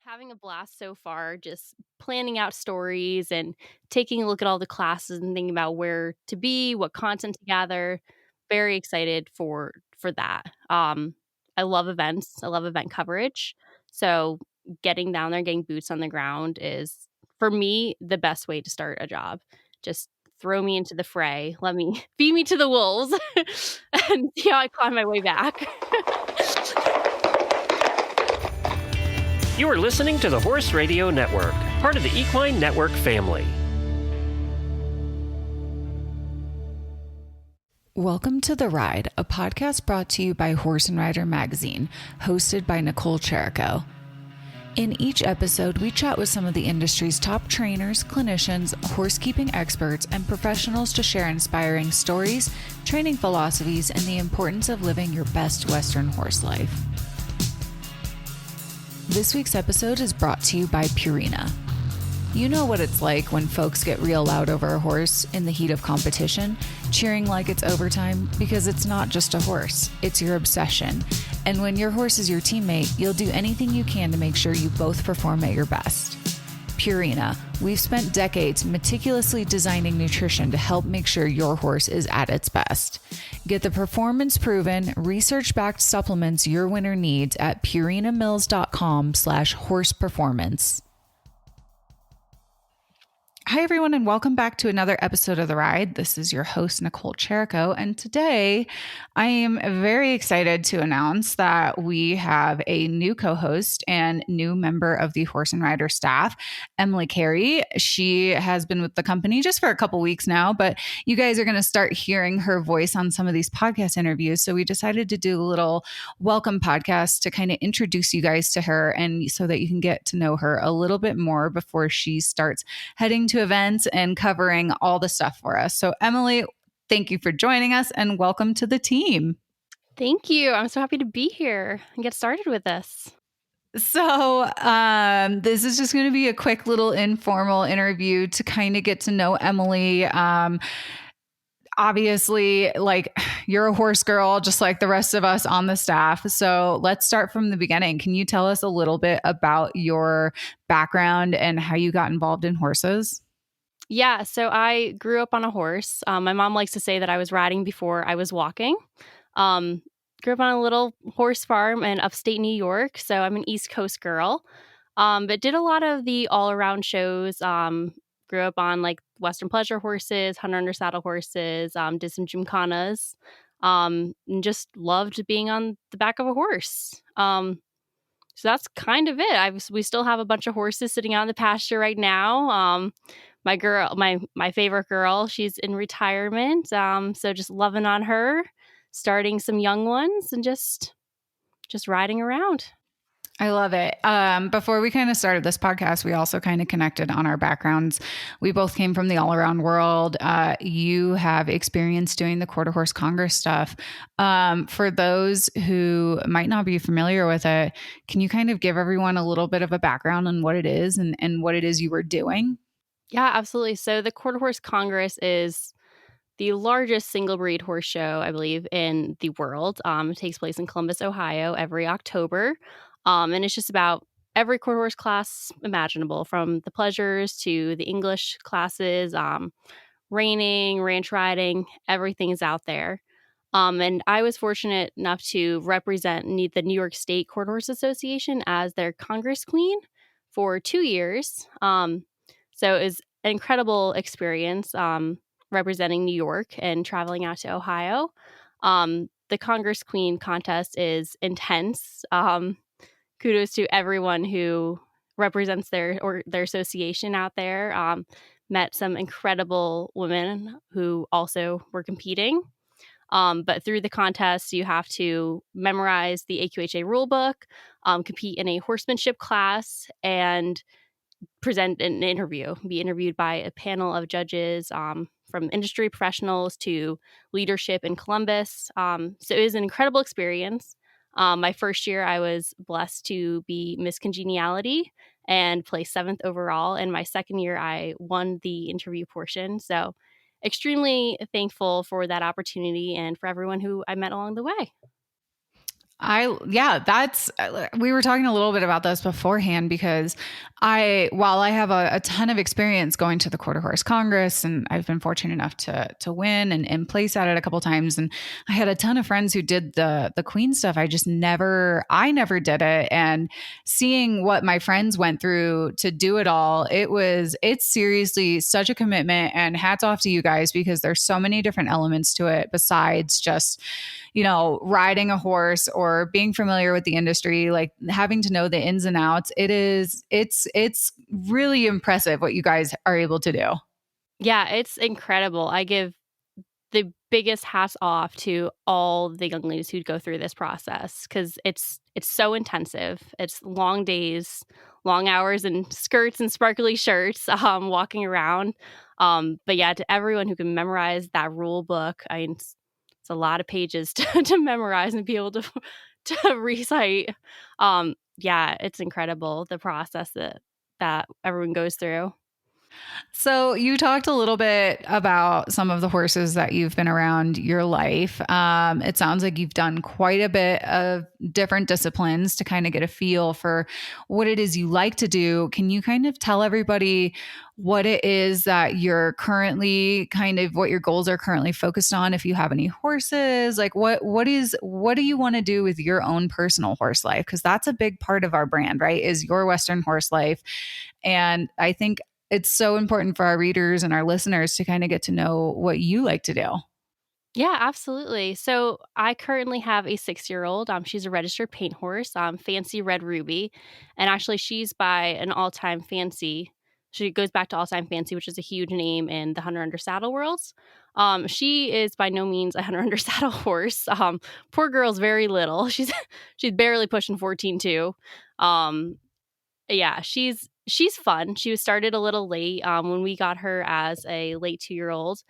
Having a blast so far, just planning out stories and taking a look at all the classes and thinking about where to be, what content to gather. Very excited for that. I love events. I love event coverage. So getting down there, getting boots on the ground is for me the best way to start a job. Just throw me into the fray. Let me feed me to the wolves and see how I climb my way back. You are listening to the Horse Radio Network, part of the Equine Network family. Welcome to The Ride, a podcast brought to you by Horse and Rider Magazine, hosted by Nichole Chirico. In each episode, we chat with some of the industry's top trainers, clinicians, horsekeeping experts, and professionals to share inspiring stories, training philosophies, and the importance of living your best Western horse life. This week's episode is brought to you by Purina. You know what it's like when folks get real loud over a horse in the heat of competition, cheering like it's overtime, because it's not just a horse, it's your obsession. And when your horse is your teammate, you'll do anything you can to make sure you both perform at your best. Purina, we've spent decades meticulously designing nutrition to help make sure your horse is at its best. Get the performance-proven, research-backed supplements your winner needs at purinamills.com/horseperformance. Hi, everyone, and welcome back to another episode of The Ride. This is your host, Nichole Chirico, and today I am very excited to announce that we have a new co-host and new member of the Horse and Rider staff, Emily Carey. She has been with the company just for a couple weeks now, but you guys are going to start hearing her voice on some of these podcast interviews, so we decided to do a little welcome podcast to kind of introduce you guys to her and so that you can get to know her a little bit more before she starts heading to events and covering all the stuff for us. So Emily, thank you for joining us and welcome to the team. Thank you. I'm so happy to be here and get started with this. So this is just going to be a quick little informal interview to kind of get to know Emily. Obviously, like, you're a horse girl, just like the rest of us on the staff. So let's start from the beginning. Can you tell us a little bit about your background and how you got involved in horses? Yeah, so I grew up on a horse. My mom likes to say that I was riding before I was walking. Um, Grew up on a little horse farm in upstate New York, so I'm an East Coast girl. But did a lot of the all-around shows. Grew up on like Western pleasure horses, hunter under saddle horses. Did some gymkhanas. And just loved being on the back of a horse. So that's kind of it. We still have a bunch of horses sitting out in the pasture right now. My favorite girl, she's in retirement. So just loving on her, starting some young ones, and just riding around. I love it. Before we kind of started this podcast, we also kind of connected on our backgrounds. We both came from the all-around world. You have experience doing the Quarter Horse Congress stuff. For those who might not be familiar with it, can you kind of give everyone a little bit of a background on what it is and what it is you were doing? Yeah, absolutely. So the Quarter Horse Congress is the largest single breed horse show, I believe, in the world. It takes place in Columbus, Ohio, every October. And it's just about every quarter horse class imaginable, from the pleasures to the English classes, reining, ranch riding, everything is out there. And I was fortunate enough to represent the New York State Quarter Horse Association as their Congress Queen for 2 years. So it was an incredible experience representing New York and traveling out to Ohio. The Congress Queen contest is intense. Kudos to everyone who represents their association out there. Met some incredible women who also were competing. But through the contest, you have to memorize the AQHA rulebook, compete in a horsemanship class, and present an interview, be interviewed by a panel of judges from industry professionals to leadership in Columbus. So it was an incredible experience. My first year, I was blessed to be Miss Congeniality and place 7th overall. And my second year, I won the interview portion. So extremely thankful for that opportunity and for everyone who I met along the way. That's, we were talking a little bit about this beforehand because while I have a ton of experience going to the Quarter Horse Congress and I've been fortunate enough to win and place at it a couple times. And I had a ton of friends who did the Queen stuff. I never did it. And seeing what my friends went through to do it all, it's seriously such a commitment, and hats off to you guys because there's so many different elements to it besides just riding a horse or being familiar with the industry, like having to know the ins and outs. It's really impressive what you guys are able to do. Yeah, it's incredible. I give the biggest hats off to all the young ladies who go through this process because it's so intensive. It's long days, long hours, and skirts and sparkly shirts, walking around. But yeah, to everyone who can memorize that rule book, I mean, it's a lot of pages to memorize and be able to recite. Yeah, it's incredible the process that everyone goes through. So you talked a little bit about some of the horses that you've been around your life. It sounds like you've done quite a bit of different disciplines to kind of get a feel for what it is you like to do. Can you kind of tell everybody what it is that you're currently what your goals are currently focused on? If you have any horses, like what do you want to do with your own personal horse life? Because that's a big part of our brand, right? Is your Western horse life. And I think it's so important for our readers and our listeners to kind of get to know what you like to do. Yeah, absolutely. So I currently have a 6-year-old. She's a registered paint horse, Fancy Red Ruby, and actually she's by an all-time fancy. She goes back to all-time fancy, which is a huge name in the hunter under saddle worlds. She is by no means a hunter under saddle horse. Poor girl's very little. She's barely pushing 14 too. Yeah, she's fun. She was started a little late. When we got her as a late 2-year-old,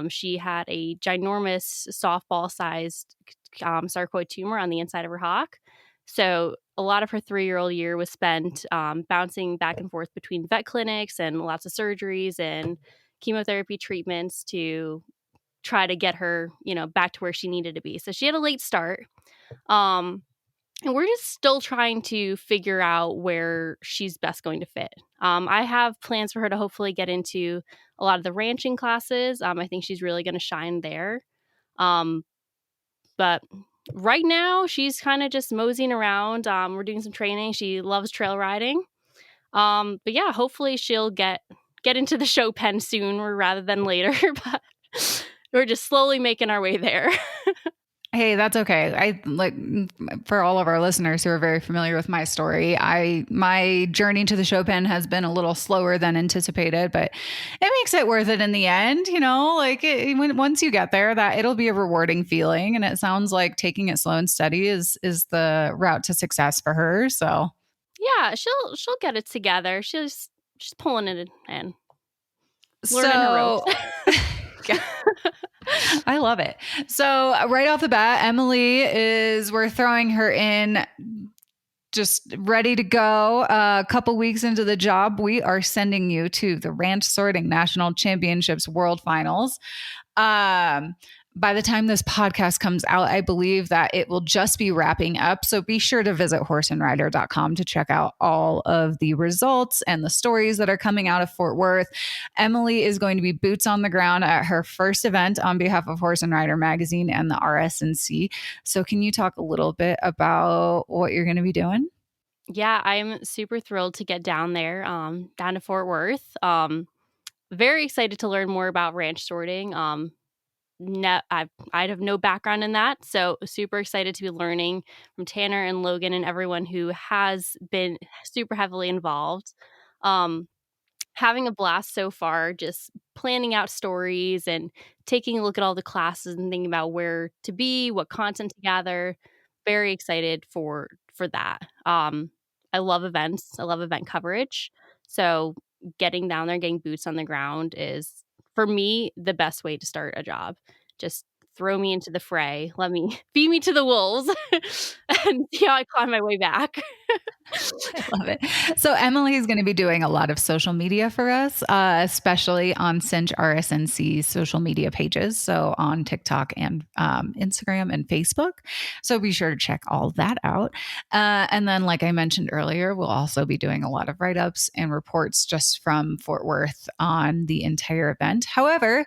she had a ginormous softball-sized sarcoid tumor on the inside of her hock. So a lot of her 3-year-old year was spent bouncing back and forth between vet clinics and lots of surgeries and chemotherapy treatments to try to get her, back to where she needed to be. So she had a late start. And we're just still trying to figure out where she's best going to fit. I have plans for her to hopefully get into a lot of the ranching classes. I think she's really going to shine there. But right now, she's kind of just moseying around. We're doing some training. She loves trail riding. But yeah, hopefully she'll get into the show pen sooner rather than later. But we're just slowly making our way there. Hey, that's okay. I like for all of our listeners who are very familiar with my story, my journey to the show pen has been a little slower than anticipated, but it makes it worth it in the end, once you get there, that it'll be a rewarding feeling. And it sounds like taking it slow and steady is the route to success for her. So yeah, she'll get it together. She's pulling it in. Learning her so ropes. I love it. So right off the bat, we're throwing her in just ready to go. A couple weeks into the job, we are sending you to the Ranch Sorting National Championships World Finals. By the time this podcast comes out, I believe that it will just be wrapping up. So be sure to visit horseandrider.com to check out all of the results and the stories that are coming out of Fort Worth. Emily is going to be boots on the ground at her first event on behalf of Horse and Rider Magazine and the RSNC. So can you talk a little bit about what you're going to be doing? Yeah, I'm super thrilled to get down there, down to Fort Worth. Very excited to learn more about ranch sorting. I have no background in that, so super excited to be learning from Tanner and Logan and everyone who has been super heavily involved. Having a blast so far, just planning out stories and taking a look at all the classes and thinking about where to be, what content to gather. Very excited for that. I love events. I love event coverage. So getting down there, getting boots on the ground is, for me, the best way to start a job. Just throw me into the fray. Let me feed me to the wolves and see how I climb my way back. Love it. So Emily is going to be doing a lot of social media for us, especially on Cinch RSNC's social media pages. So on TikTok and Instagram and Facebook. So be sure to check all that out. And then, like I mentioned earlier, we'll also be doing a lot of write-ups and reports just from Fort Worth on the entire event. However,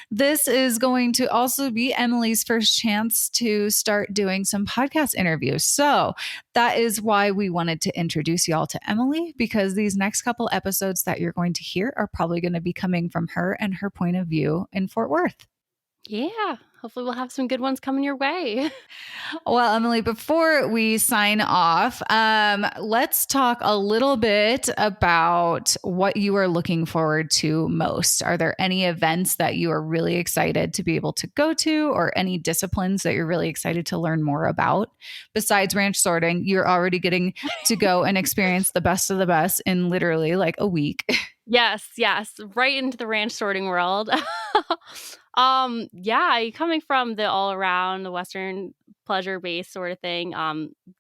this is going to also be Emily's first chance to start doing some podcast interviews. So that is why we wanted to introduce y'all to Emily, because these next couple episodes that you're going to hear are probably going to be coming from her and her point of view in Fort Worth. Yeah. Hopefully we'll have some good ones coming your way. Well, Emily, before we sign off, let's talk a little bit about what you are looking forward to most. Are there any events that you are really excited to be able to go to, or any disciplines that you're really excited to learn more about? Besides ranch sorting, you're already getting to go and experience the best of the best in literally like a week. Yes. Right into the ranch sorting world. Yeah, coming from the all around the Western pleasure based sort of thing,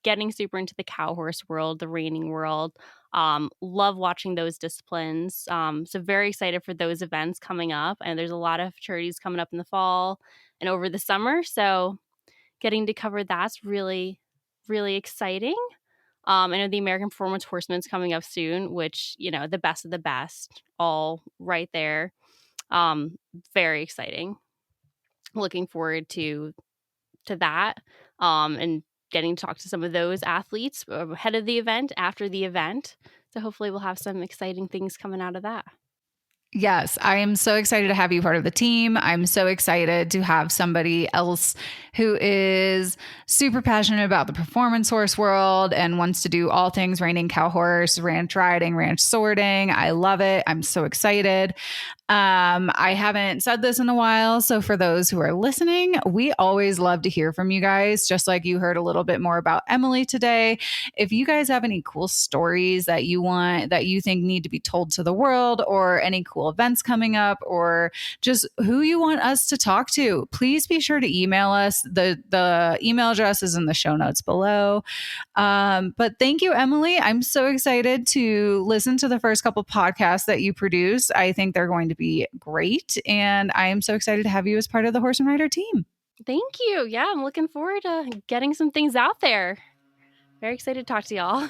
getting super into the cow horse world, the reining world. Love watching those disciplines. So very excited for those events coming up. And there's a lot of charities coming up in the fall and over the summer. So getting to cover that's really, really exciting. I know the American Performance Horseman's coming up soon, which, the best of the best, all right there. Very exciting. Looking forward to that. And getting to talk to some of those athletes ahead of the event, after the event. So hopefully we'll have some exciting things coming out of that. Yes, I am so excited to have you part of the team. I'm so excited to have somebody else who is super passionate about the performance horse world and wants to do all things reining cow horse, ranch riding, ranch sorting. I love it. I'm so excited. I haven't said this in a while. So for those who are listening, we always love to hear from you guys, just like you heard a little bit more about Emily today. If you guys have any cool stories that you think need to be told to the world, or any cool events coming up, or just who you want us to talk to, please be sure to email us. The email address is in the show notes below. But thank you, Emily. I'm so excited to listen to the first couple podcasts that you produce. I think they're going to be great. And I am so excited to have you as part of the Horse and Rider team. Thank you. Yeah, I'm looking forward to getting some things out there. Very excited to talk to y'all.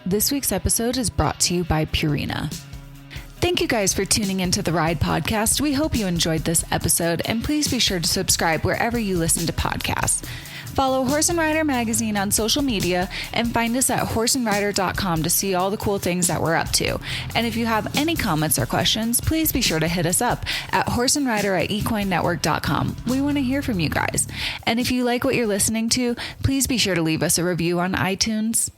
This week's episode is brought to you by Purina. Thank you guys for tuning into the Ride Podcast. We hope you enjoyed this episode, and please be sure to subscribe wherever you listen to podcasts. Follow Horse and Rider Magazine on social media and find us at horseandrider.com to see all the cool things that we're up to. And if you have any comments or questions, please be sure to hit us up at horseandrider@equinenetwork.com. We want to hear from you guys. And if you like what you're listening to, please be sure to leave us a review on iTunes.